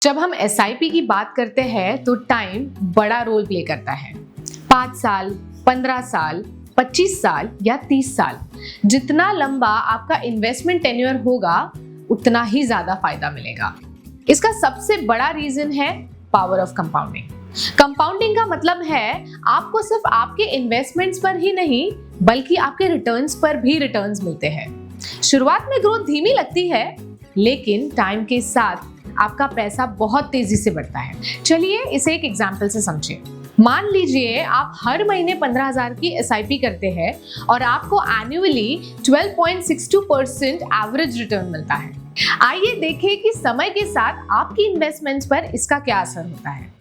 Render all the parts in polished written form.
जब हम एसआईपी की बात करते हैं तो टाइम बड़ा रोल प्ले करता है। 5 साल, 15 साल, 25 साल या 30 साल, जितना लंबा आपका इन्वेस्टमेंट टेन्योर होगा उतना ही ज्यादा फायदा मिलेगा। इसका सबसे बड़ा रीजन है पावर ऑफ कंपाउंडिंग। कंपाउंडिंग का मतलब है आपको सिर्फ आपके इन्वेस्टमेंट्स पर ही नहीं बल्कि आपके रिटर्न्स पर भी रिटर्न्स मिलते हैं। शुरुआत में ग्रोथ धीमी लगती है, लेकिन टाइम के साथ आपका पैसा बहुत तेजी से बढ़ता है। चलिए इसे एक एग्जांपल से समझें। मान लीजिए आप हर महीने 15,000 की एसआईपी करते हैं और आपको एनुअली 12.62% एवरेज रिटर्न मिलता है। आइए देखें कि समय के साथ आपकी इन्वेस्टमेंट्स पर इसका क्या असर होता है।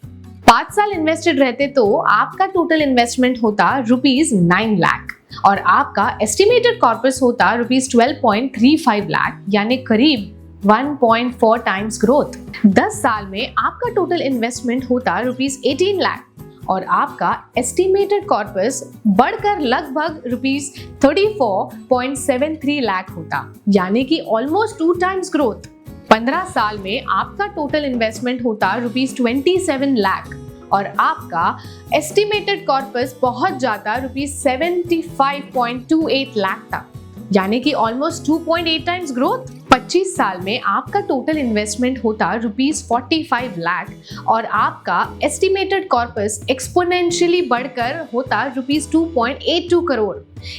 5 साल इन्वेस्टेड रहते तो आपका टोटल इन्वेस्टमेंट होता ₹9 लाख और आपका एस्टिमेटेड कॉर्पस होता ₹12.35 लाख, यानी करीब 1.4 टाइम्स ग्रोथ। 10 साल में आपका टोटल इन्वेस्टमेंट होता ₹18 लाख और आपका एस्टिमेटेड कॉर्पस बढ़कर लगभग ₹34.73 लाख होता, यानी कि ऑलमोस्ट 2 टाइम्स ग्रोथ। 15 साल में आपका टोटल इन्वेस्टमेंट होता ₹27 लाख और आपका एस्टिमेटेड कॉर्पस पहुंच जाता ₹75.28 लाख तक, यानी कि ऑलमोस्ट 2.8 टाइम्स ग्रोथ। 25 साल में आपका टोटल इन्वेस्टमेंट होता ₹45 लाख और आपका एस्टिमेटेड कॉर्पस एक्सपोनेंशियली बढ़कर होता ₹2.82 करोड़,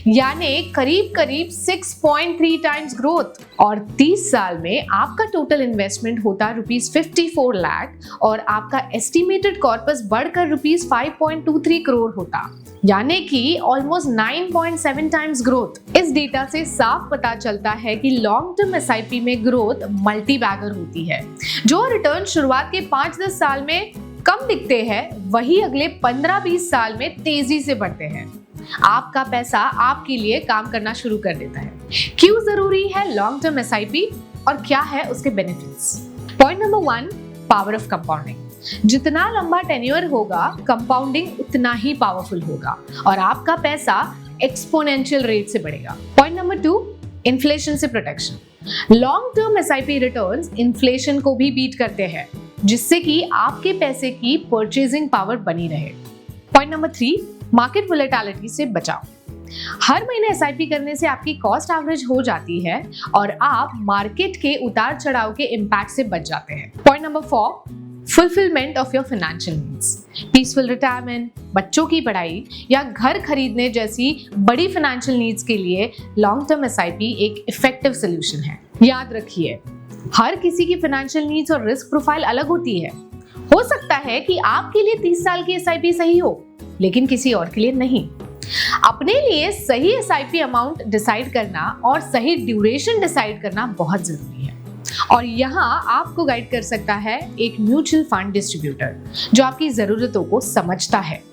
यानी करीब 6.3 टाइम्स ग्रोथ। और 30 साल में आपका टोटल इन्वेस्टमेंट होता ₹54 लाख और आपका एस्टिमेटेड कॉर्पस बढ़कर ₹5.23 करोड़ होता, यानी कि ऑलमोस्ट 9.7 टाइम्स ग्रोथ। इस डेटा से साफ पता चलता है कि लॉन्ग टर्म एसआईपी में ग्रोथ मल्टी बैगर होती है। जो रिटर्न शुरुआत के 5-10 साल में कम दिखते हैं, वही अगले 15-20 साल में तेजी से बढ़ते हैं। आपका पैसा आपके लिए काम करना शुरू कर देता है। क्यों जरूरी है लॉन्ग टर्म एसआईपी और क्या है उसके benefits? Point number 1, power of compounding. जितना लंबा टेन्योर होगा, कंपाउंडिंग उतना ही पावरफुल होगा और आपका पैसा एक्सपोनेंशियल रेट से बढ़ेगा। पॉइंट नंबर 2, इन्फ्लेशन से protection. Long term SIP returns inflation को भी बीट करते हैं, जिससे कि आपके पैसे की परचेजिंग पावर बनी रहे। पॉइंट नंबर 3, मार्केट वोलेटिलिटी से बचाव। हर महीने एसआईपी करने से आपकी कॉस्ट एवरेज हो जाती है और आप मार्केट के उतार चढ़ाव के इम्पैक्ट से बच जाते हैं। Point number 4, fulfilment of your financial needs. Peaceful retirement, बच्चों की पढ़ाई या घर खरीदने जैसी बड़ी फाइनेंशियल नीड्स के लिए लॉन्ग टर्म एसआईपी एक इफेक्टिव सोल्यूशन है। याद रखिए, हर किसी की फाइनेंशियल नीड्स और रिस्क प्रोफाइल अलग होती है। हो सकता है कि आपके लिए 30 साल की एसआईपी सही हो, लेकिन किसी और के लिए नहीं। अपने लिए सही एसआईपी अमाउंट डिसाइड करना और सही ड्यूरेशन डिसाइड करना बहुत जरूरी है। और यहाँ आपको गाइड कर सकता है एक म्यूचुअल फंड डिस्ट्रीब्यूटर जो आपकी जरूरतों को समझता है,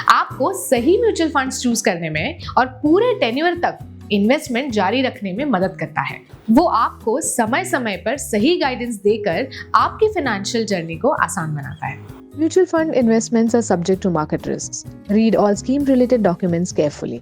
आपको सही म्यूचुअल फंड्स चूज करने में और पूरे टेन्योर तक इन्वेस्टमेंट जारी रखने में मदद करता है। वो आपको समय समय पर सही गाइडेंस देकर आपकी फाइनेंशियल जर्नी को आसान बनाता है। Mutual fund investments are subject to market risks. Read all scheme related documents carefully.